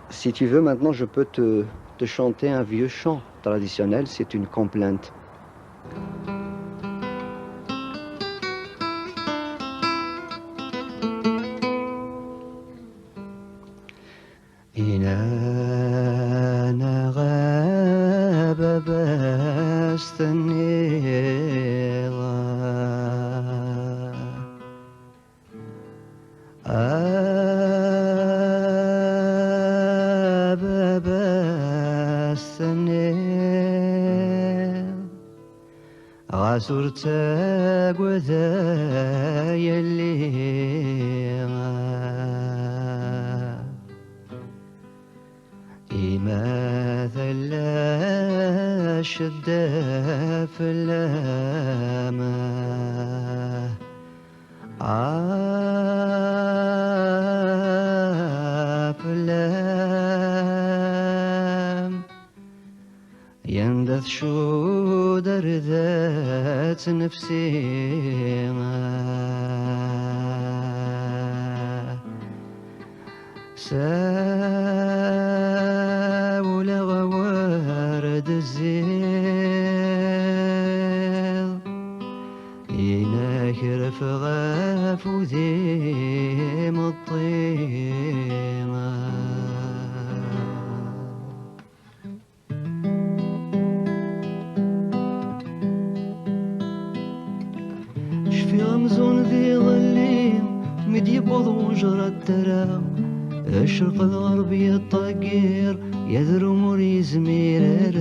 Si tu veux, maintenant, je peux te chanter un vieux chant traditionnel. C'est une complainte. إن أنا غاب غاسورت قوذا يلي إما ثلا شدة في اللامة في اللام يندث شو درذات نفسي ساول غوارد الزيض يناكر في غاف وذيم الطيمة شفي غمزون ذي ظليم مديبض وجرى الترام الشرق الغربي الطقير يذرم وريزمير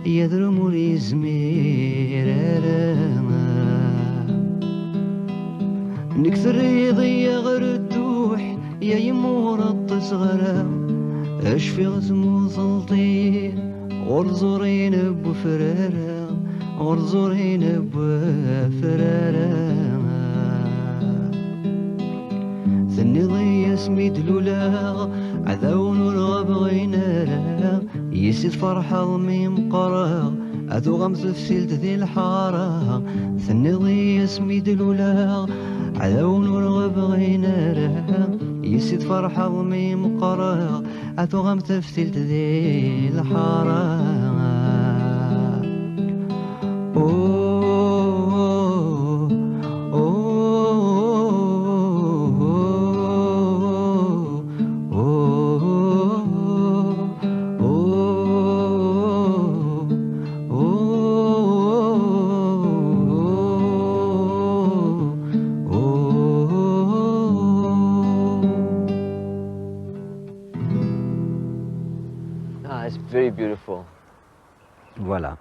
يذرم وريزمير نكثر يضيع غير الدوح يا يمور التصغرام اشفي غزمو سلطين غرزورين بفرارام غرزورين بفرارام ثني ضي اسمي دلولا عذاون ورغب غينالا يسيد فرحة ضميم قرا أذو غمز فسيلت ذي الحارة ثني ضي اسمي دلولا عذاون ورغب غينالا يسيد فرحة ضميم قرا أذو غمز فسيلت ذي الحارة It's very beautiful. Voilà.